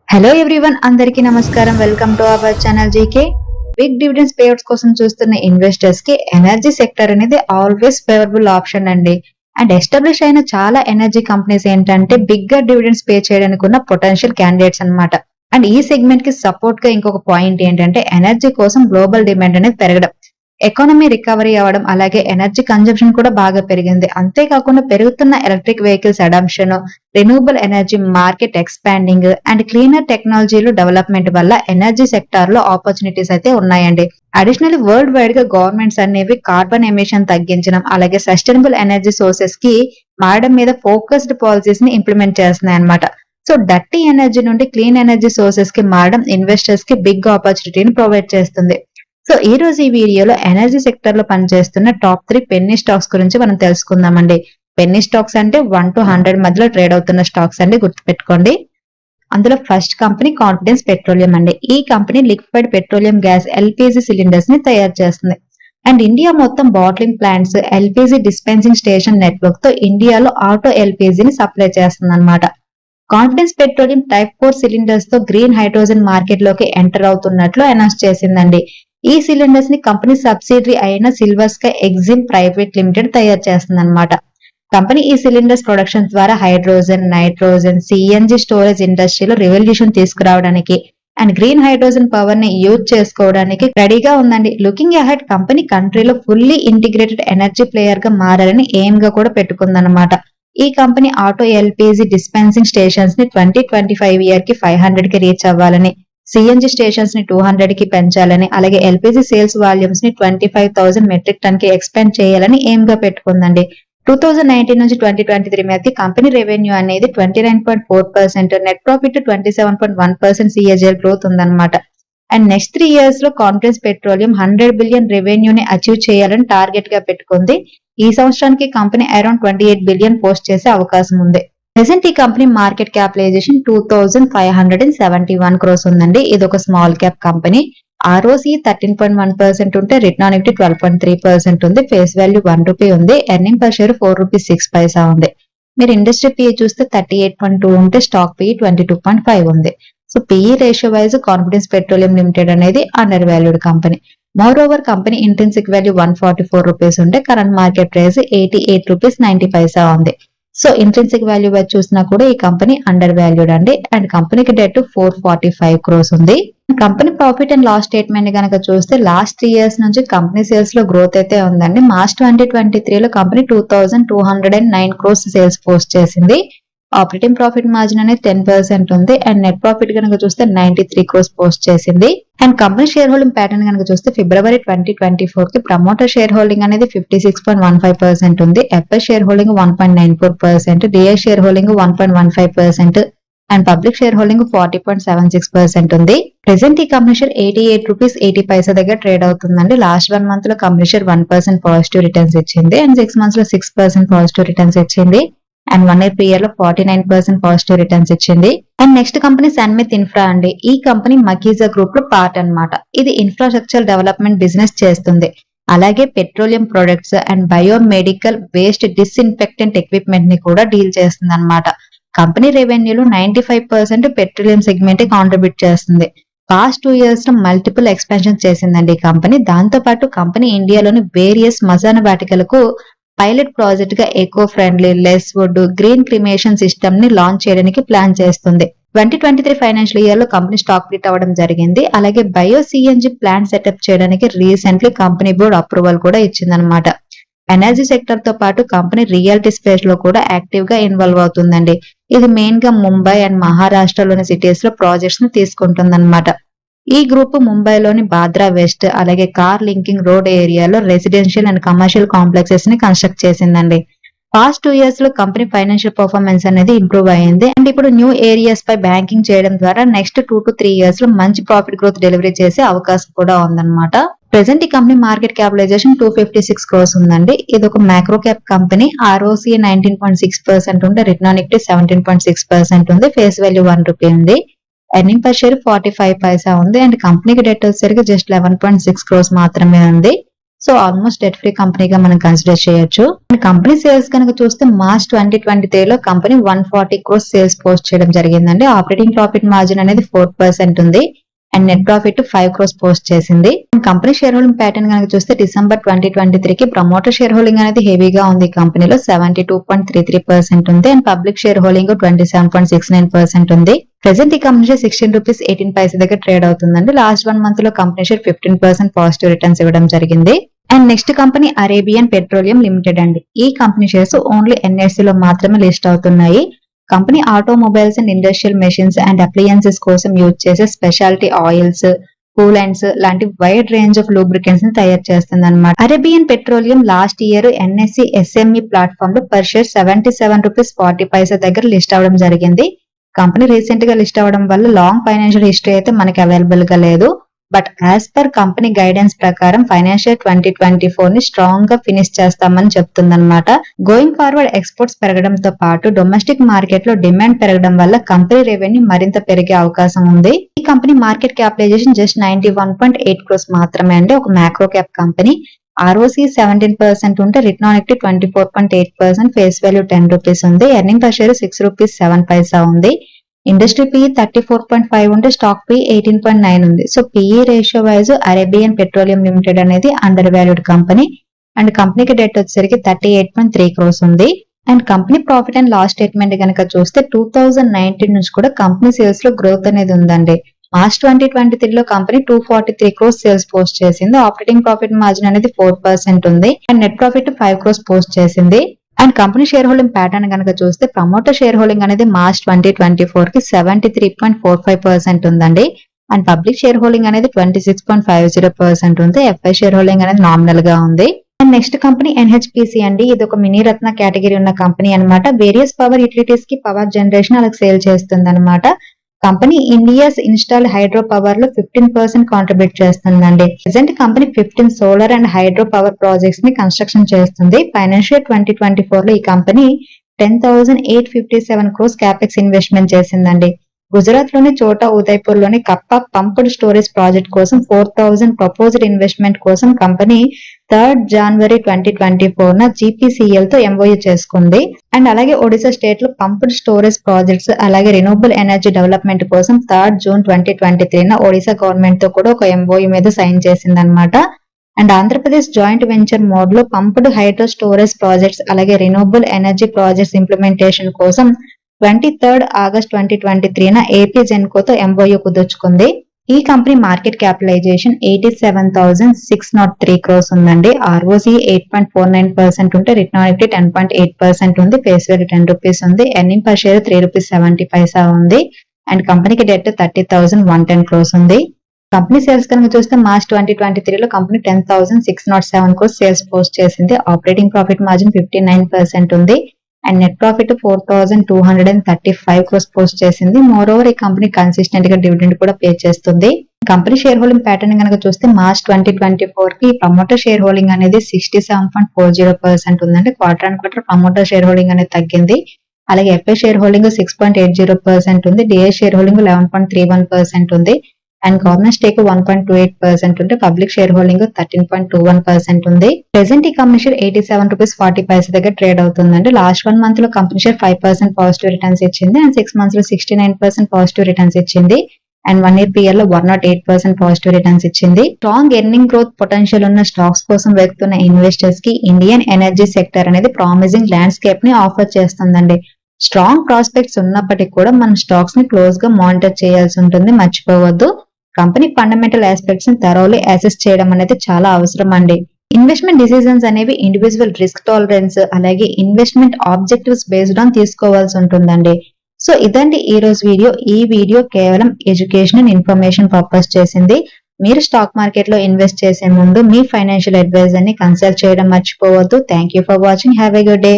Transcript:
Hello everyone, అందరికీ నమస్కారం. Welcome to our channel GK. Big dividends payouts కోసం చూస్తున్న ఇన్వెస్టర్స్ కి ఎనర్జీ సెక్టర్ అనేది ఆల్వేస్ ఫేవరబుల్ ఆప్షన్ అండి. అండ్ ఎస్టాబ్లిష్ అయిన చాలా ఎనర్జీ కంపెనీస్ ఏంటంటే బిగ్గర్ డివిడెండ్స్ పే చేయడానికి ఉన్న పొటెన్షియల్ క్యాండిడేట్స్ అన్నమాట. అండ్ ఈ సెగ్మెంట్ కి సపోర్ట్ గా ఇంకొక పాయింట్ ఏంటంటే ఎనర్జీ కోసం గ్లోబల్ డిమాండ్ అనేది పెరగడం, ఎకానమీ రికవరీ అవ్వడం, అలాగే ఎనర్జీ కన్జంప్షన్ కూడా బాగా పెరిగింది. అంతేకాకుండా పెరుగుతున్న electric vehicles adoption, renewable energy market expanding and cleaner టెక్నాలజీలు డెవలప్మెంట్ వల్ల ఎనర్జీ సెక్టార్ లో ఆపర్చునిటీస్ అయితే ఉన్నాయండి. అడిషనల్లీ వరల్డ్ వైడ్ గా గవర్నమెంట్స్ అనేవి కార్బన్ ఎమిషన్ తగ్గించడం, అలాగే సస్టైనబుల్ ఎనర్జీ సోర్సెస్ కి మారడం మీద ఫోకస్డ్ పాలసీస్ ని ఇంప్లిమెంట్ చేస్తున్నాయి అన్నమాట. సో డర్టీ ఎనర్జీ నుండి క్లీన్ ఎనర్జీ సోర్సెస్ కి మారడం ఇన్వెస్టర్స్ కి బిగ్ ఆపర్చునిటీని ప్రొవైడ్ చేస్తుంది. సో ఈ రోజు ఈ వీడియోలో ఎనర్జీ సెక్టర్ లో పనిచేస్తున్న టాప్ 3 పెన్నీ స్టాక్స్ గురించి మనం తెలుసుకుందామండి. పెన్నీ స్టాక్స్ అంటే 1 to 100 మధ్యలో ట్రేడ్ అవుతున్న స్టాక్స్ అండి, గుర్తుపెట్టుకోండి. అందులో ఫస్ట్ కంపెనీ కాన్ఫిడెన్స్ పెట్రోలియం అండి. ఈ company liquid petroleum gas LPG cylinders ని తయారు చేస్తుంది. అండ్ ఇండియా మొత్తం bottling plants, LPG dispensing station network తో ఇండియాలో ఆటో ఎల్పిజిని సప్లై చేస్తుంది అనమాట. కాన్ఫిడెన్స్ పెట్రోలియం టైప్ 4 సిలిండర్స్ తో గ్రీన్ హైడ్రోజన్ మార్కెట్ లోకి ఎంటర్ అవుతున్నట్లు అనౌన్స్ చేసిందండి. ఈ సిలిండర్స్ ని కంపెనీ సబ్సిడరీ అయిన silver sky exim private limited తయారు చేస్తుంది అనమాట. కంపెనీ ఈ సిలిండర్స్ ప్రొడక్షన్ ద్వారా హైడ్రోజన్, నైట్రోజన్, సిఎన్జి స్టోరేజ్ ఇండస్ట్రీలో రెవల్యూషన్ తీసుకురావడానికి అండ్ గ్రీన్ హైడ్రోజన్ పవర్ ని యూజ్ చేసుకోవడానికి రెడీగా ఉందండి. లుకింగ్ అహెడ్ కంపెనీ కంట్రీలో ఫుల్లీ ఇంటిగ్రేటెడ్ ఎనర్జీ ప్లేయర్ గా మారాలని ఎయిమ్ గా కూడా పెట్టుకుందన్నమాట. ఈ company auto LPG dispensing stations ని 2025 ఇయర్ కి 500 కి రీచ్ అవ్వాలని, సిఎన్జి స్టేషన్స్ ని 200 కి పెంచాలని, అలాగే ఎల్పిజి సేల్స్ వాల్యూమ్స్ ని 25,000 మెట్రిక్ టన్ కి ఎక్స్పాండ్ చేయాలని ఎయిమ్ గా పెట్టుకుందండి. 2019 నుంచి 2023 మధ్య కంపెనీ రెవెన్యూ అనేది 29.4%, నెట్ ప్రాఫిట్ 27.1% సిఏజీఆర్ గ్రోత్ ఉందన్నమాట. అండ్ నెక్స్ట్ 3 ఇయర్స్ లో కాన్ఫిడెన్స్ పెట్రోలియం 100 బిలియన్ రెవెన్యూని అచీవ్ చేయాలని టార్గెట్ గా పెట్టుకుంది. ఈ సంవత్సరానికి కంపెనీ అరౌండ్ 28 బిలియన్ పోస్ట్ చేసే అవకాశం ఉంది. ప్రెసెంట్ ఈ కంపెనీ మార్కెట్ క్యాపిటలైజేషన్ 2571 క్రోర్స్ ఉందండి. ఇది ఒక స్మాల్ క్యాప్ కంపెనీ. ఆర్ఓసి 13.1% ఉంటే రిటర్న్ ఆన్ ఈక్విటీ 12.3% ఉంది. ఫేస్ వాల్యూ 1 రూపీ ఉంది. ఎర్నింగ్ పర్ షేర్ 4 రూపీస్ 6 పైసా ఉంది. మీరు ఇండస్ట్రీ పిఈ చూస్తే 38.2 ఉంటే స్టాక్ పిఈ 22.5 ఉంది. So PE ratio wise confidence petroleum limited అనేది under valued company. Moreover company intrinsic value 144 rupees ఉంటే current market price 88 rupees 90 paisa ఉంది. So intrinsic value wise చూసినా కూడా ఈ కంపెనీ అండర్ వాల్యూడ్ అండి. అండ్ కంపెనీకి డెట్ 445 క్రోర్స్ ఉంది. Company profit and loss statement కనుక చూస్తే లాస్ట్ 3 ఇయర్స్ నుంచి కంపెనీ సేల్స్ లో గ్రోత్ అయితే ఉందండి. మార్చ్ 2023 లో కంపెనీ 2209 క్రోర్స్ సేల్స్ పోస్ట్ చేసింది. ఆపరేటింగ్ ప్రాఫిట్ మార్జిన్ అనేది 10% ఉంది. అండ్ నెట్ ప్రాఫిట్ కనుక చూస్తే 93 క్రోర్స్ పోస్ట్ చేసింది. And company share holding pattern కనుక చూస్తే ఫిబ్రవరి 2024 కి ప్రమోటర్ షేర్ హోల్డింగ్ అనేది 56.15% ఉంది. FI share holding 1.94%, DI share holding 1.15% and public share holding 40.76% ఉంది. ప్రెసెంట్ ఈ కంపెనీ షేర్ 88 రూపీస్ 80 పైసా దగ్గర ట్రేడ్ అవుతుందండి. లాస్ట్ 1 మంత్ లో కంపెనీ షేర్ 1% పాజిటివ్ రిటర్న్స్ ఇచ్చింది. అండ్ 6 మంత్స్ లో 6% పాజిటివ్ రిటర్న్స్ ఇచ్చింది. అండ్ 1 year PER లో 49% పాజిటివ్ రిటర్న్స్ ఇచ్చింది. అండ్ నెక్స్ట్ కంపెనీ సన్మిత్ ఇన్ఫ్రా అండి. ఈ కంపెనీ మకీజా గ్రూప్ లో పార్ట్ అన్నమాట. ఇది ఇన్ఫ్రాస్ట్రక్చర్ డెవలప్మెంట్ బిజినెస్ చేస్తుంది. అలాగే petroleum products and biomedical waste disinfectant equipment ని కూడా డీల్ చేస్తుంది అనమాట. కంపెనీ రెవెన్యూలో 95% పెట్రోలియం సెగ్మెంట్ కాంట్రిబ్యూట్ చేస్తుంది. పాస్ట్ 2 ఇయర్స్ లో మల్టిపుల్ ఎక్స్పాన్షన్ చేసిందండి ఈ కంపెనీ. దాంతో పాటు కంపెనీ ఇండియాలోని వేరియస్ మసాన వాటికలకు పైలట్ ప్రాజెక్ట్ గా eco friendly, less wood, green cremation system ని లాంచ్ చేయడానికి ప్లాన్ చేస్తుంది. 2023 ఫైనాన్షియల్ ఇయర్ లో కంపెనీ స్టాక్ స్ప్లిట్ అవ్వడం జరిగింది. అలాగే బయో సిఎన్జి ప్లాంట్ సెటప్ చేయడానికి రీసెంట్లీ కంపెనీ బోర్డ్ అప్రూవల్ కూడా ఇచ్చిందనమాట. ఎనర్జీ సెక్టర్ తో పాటు కంపెనీ రియల్టీ స్పేస్ లో కూడా యాక్టివ్ గా ఇన్వాల్వ్ అవుతుందండి. ఇది మెయిన్ గా ముంబై అండ్ మహారాష్ట్రలోని సిటీస్ లో ప్రాజెక్ట్స్ ని తీసుకుంటుందన్నమాట. ఈ గ్రూప్ ముంబైలోని బాంద్రా వెస్ట్, అలాగే కార్ లింకింగ్ రోడ్ ఏరియాలో రెసిడెన్షియల్ అండ్ కమర్షియల్ కాంప్లెక్సెస్ ని కన్స్ట్రక్ట్ చేసిందండి. పాస్ట్ 2 ఇయర్స్ లో కంపెనీ ఫైనాన్షియల్ పర్ఫార్మెన్స్ అనేది ఇంప్రూవ్ అయ్యింది. అండ్ ఇప్పుడు న్యూ ఏరియాస్ పై బ్యాంకింగ్ చేయడం ద్వారా నెక్స్ట్ 2 to 3 ఇయర్స్ లో మంచి ప్రాఫిట్ గ్రోత్ డెలివరీ చేసే అవకాశం కూడా ఉందన్నమాట. ప్రెసెంట్ ఈ కంపెనీ మార్కెట్ క్యాపిటలైజేషన్ 256 క్రోర్స్ ఉందండి. ఇది ఒక మైక్రో క్యాప్ కంపెనీ. ఆర్ఓసి 19.6% ఉంటే రిటర్న్ ఆన్ ఈక్విటీ 17.6% ఉంది. ఫేస్ వాల్యూ 1 రూపీ ఉంది. ఎర్నింగ్ పర్ షేర్ 45 పైసా ఉంది. అండ్ కంపెనీకి డెట్ వచ్చేసరికి జస్ట్ 11.6 క్రోర్స్ మాత్రమే ఉంది. సో ఆల్మోస్ట్ డెట్ ఫ్రీ కంపెనీగా మనం కన్సిడర్ చేయొచ్చు. కంపెనీ సేల్స్ కనుక చూస్తే మార్చ్ 2023 లో కంపెనీ 140 crores సేల్స్ పోస్ట్ చేయడం జరిగిందండి. ఆపరేటింగ్ ప్రాఫిట్ మార్జిన్ అనేది 4% ఉంది and net profit 5 crores post చేసింది. కంపెనీ షేర్ హోల్డింగ్ ప్యాటర్న్ కనుక చూస్తే డిసెంబర్ 2023 కి ప్రమోటర్ షేర్ హోల్డింగ్ అనేది హెవీగా ఉంది. కంపెనీలో 72.33% ఉంది అండ్ పబ్లిక్ షేర్ హోల్డింగ్ 27.69% ఉంది. ప్రెసెంట్ ఈ కంపెనీ షేర్ 16 రూపీస్ 18 పైసా దగ్గర ట్రేడ్ అవుతుందండి. లాస్ట్ 1 మంత్ లో కంపెనీ షేర్ 15% పాజిటివ్ రిటర్న్స్ ఇవ్వడం జరిగింది. And next company Arabian petroleum limited అండి. ఈ కంపెనీ షేర్స్ ఓన్లీ ఎన్ఎస్సి లో మాత్రమే లిస్ట్ అవుతున్నాయి. Company automobiles and industrial machines and appliances కోసం యూజ్ చేసే స్పెషాలిటీ ఆయిల్స్, కూలెంట్స్ లాంటి వైడ్ రేంజ్ ఆఫ్ లూబ్రికెంట్స్ ని తయారు చేస్తుంది అనమాట. Arabian petroleum last year NSC SME platform లో పర్ షేర్ 77 రూపీస్ 40 పైసా దగ్గర లిస్ట్ అవడం జరిగింది. కంపెనీ రీసెంట్ గా లిస్ట్ అవడం వల్ల లాంగ్ ఫైనాన్షియల్ హిస్టరీ అయితే మనకి అవైలబుల్ గా లేదు. But as per company guidance ప్రకారం ఫైనాన్షియల్ 2024 ని స్ట్రాంగ్ గా ఫినిష్ చేస్తామని చెప్తుందన్నమాట. గోయింగ్ ఫార్వర్డ్ ఎక్స్పోర్ట్స్ పెరగడంతో పాటు డొమెస్టిక్ మార్కెట్ లో డిమాండ్ పెరగడం వల్ల కంపెనీ రెవెన్యూ మరింత పెరిగే అవకాశం ఉంది. ఈ company market capitalization just 91.8 crores మాత్రమే అండి. ఒక మ్యాక్రో క్యాప్ కంపెనీ. ROC 17% ఉంటే return on equity 24.8%, face value 10 rupees ఉంది. Earning per share 6 rupees 7 paisa ఉంది. ఇండస్ట్రీ PE 34.5 ఉంటే స్టాక్ PE 18.9 ఉంది. So PE ratio wise Arabian petroleum limited అనేది అండర్ వాల్యూడ్ కంపెనీ అండ్ కంపెనీకి డెట్ వచ్చేసరికి 38.3 crores ఉంది. And company profit and loss statement కనుక చూస్తే 2019 నుంచి కూడా కంపెనీ సేల్స్ లో గ్రోత్ అనేది ఉందండి. మార్చ్ 2023 లో కంపెనీ 243 crores సేల్స్ పోస్ట్ చేసింది. ఆపరేటింగ్ ప్రాఫిట్ మార్జిన్ అనేది 4% ఉంది and net profit 5 crores post చేసింది. And company share holding pattern కనుక చూస్తే ప్రమోటర్ షేర్ హోల్డింగ్ అనేది మార్చ్ 2024 కి 73.45% ఉందండి. అండ్ పబ్లిక్ షేర్ హోల్డింగ్ అనేది 26.50% ఉంది. ఎఫ్ఐ షేర్ హోల్డింగ్ అనేది నామినల్ గా ఉంది. అండ్ నెక్స్ట్ కంపెనీ ఎన్హెచ్పిసి అండి. ఇది ఒక మినీ రత్న కేటగిరీ ఉన్న కంపెనీ అన్నమాట. వేరియస్ పవర్ యూటిలిటీస్ కి పవర్ జనరేషన్ అలాగే సేల్ చేస్తుంది అనమాట. Company India's installed hydro power లో 15% కాంట్రిబ్యూట్ చేస్తుందండి. Present company 15 solar and hydro power projects ని కన్స్ట్రక్షన్ చేస్తుంది. ఫైనాన్షియల్ 2024 లో ఈ కంపెనీ 10,857 crores క్యాపెక్స్ ఇన్వెస్ట్మెంట్ చేసిందండి. గుజరాత్ లోని చోటా ఉదయ్పూర్ లోని కప్ప పంప్డ్ స్టోరేజ్ ప్రాజెక్ట్ కోసం 4,000 ప్రపోజ్డ్ ఇన్వెస్ట్మెంట్ కోసం కంపెనీ 3rd January 2024 GPCL తో MOU చేసుకుంది. అండ్ అలాగే ఒడిశా స్టేట్ లో పంప్డ్ స్టోరేజ్ ప్రాజెక్ట్స్ అలాగే రిన్యూవబుల్ ఎనర్జీ డెవలప్మెంట్ కోసం 3rd June 2023 ఒడిశా గవర్నమెంట్ తో కూడా ఒక MOU మీద సైన్ చేసింది అనమాట. And Andhra Pradesh joint venture mode లో పంప్డ్ హైడ్రో స్టోరేజ్ ప్రాజెక్ట్స్ అలాగే రిన్యూవబుల్ ఎనర్జీ ప్రాజెక్ట్స్ ఇంప్లిమెంటేషన్ కోసం 23rd August 2023 ఏపీ జెన్కోతో MOU కుదుర్చుకుంది. ఈ కంపెనీ మార్కెట్ క్యాపిటలైజేషన్ 87,603 crores ఉందండి. ROC 8.49% ఉంటే రిటర్న్ ఆన్ ఈక్విటీ 10.8% ఉంది. ఫేస్ వాల్యూ 10 రూపీస్ ఉంది. ఎర్నింగ్ పర్ షేర్ 3 రూపీస్ 70 పైసా ఉంది. And కంపెనీకి డెట్ 30,110 crores ఉంది. కంపెనీ సేల్స్ కనుక చూస్తే మార్చ్ 2023 లో కంపెనీ 10,607 crores సేల్స్ పోస్ట్ చేసింది. ఆపరేటింగ్ ప్రాఫిట్ మార్జిన్ 59% ఉంది and net profit 4,235 crores post చేసింది. మోర్ ఓవర్ ఈ కంపెనీ కన్సిస్టెంట్ గా డివిడెండ్ కూడా పే చేస్తుంది. కంపెనీ షేర్ హోల్డింగ్ ప్యాటర్న్ కనుక చూస్తే మార్చ్ 2024 కి ప్రమోటర్ షేర్ హోల్డింగ్ అనేది 67.40% ఉందండి. Quarter and quarter promoter share holding అనేది తగ్గింది. అలాగే ఎఫ్ఐ షేర్ హోల్డింగ్ 6.80% ఉంది. డిఐ షేర్ హోల్డింగ్ 11.31% ఉంది. అండ్ గవర్నమెంట్ స్టేక్ 1.28% ఉంటే పబ్లిక్ షేర్ హోల్డింగ్ 13.21% ఉంది. ప్రెసెంట్ ఈ కంపెనీ షేర్ 87 రూపీస్ 40 పైసా దగ్గర ట్రేడ్ అవుతుందండి. లాస్ట్ 1 మంత్ లో కంపెనీ షేర్ 5% పాజిటివ్ రిటర్న్స్ ఇచ్చింది అండ్ 6 మంత్స్ లో 69% పాజిటివ్ రిటర్న్స్ ఇచ్చింది. అండ్ 1 year PL లో 108% పాజిటివ్ రిటర్న్స్ ఇచ్చింది. స్ట్రాంగ్ ఎర్నింగ్ గ్రోత్ పొటెన్షియల్ ఉన్న స్టాక్స్ కోసం వెతుకుతున్న ఇన్వెస్టర్స్ కి ఇండియన్ ఎనర్జీ సెక్టర్ అనేది ప్రామిసింగ్ ల్యాండ్స్కేప్ ని ఆఫర్ చేస్తుందండి. స్ట్రాంగ్ ప్రాస్పెక్ట్స్ ఉన్నప్పటికీ కూడా మనం స్టాక్స్ ని క్లోజ్ గా మానిటర్ చేయాల్సి ఉంటుంది. మర్చిపోవద్దు. కంపెనీ ఫండమెంటల్ ఆస్పెక్ట్స్ ని థరోలీ అసెస్ చేయడం అనేది చాలా అవసరం అండి. ఇన్వెస్ట్మెంట్ డిసిజన్స్ అనేవి ఇండివిజువల్ రిస్క్ టాలరెన్స్ అలాగే ఇన్వెస్ట్మెంట్ ఆబ్జెక్టివ్స్ బేస్డ్ ఆన్ తీసుకోవాల్సి ఉంటుందండి. సో ఇదండి ఈ రోజు వీడియో. ఈ వీడియో కేవలం ఎడ్యుకేషన్ అండ్ ఇన్ఫర్మేషన్ పర్పస్ చేసింది. మీరు స్టాక్ మార్కెట్ లో ఇన్వెస్ట్ చేసే ముందు మీ ఫైనాన్షియల్ అడ్వైజర్ ని కన్సల్ట్ చేయడం మర్చిపోవద్దు. Thank you for watching. Have a good day.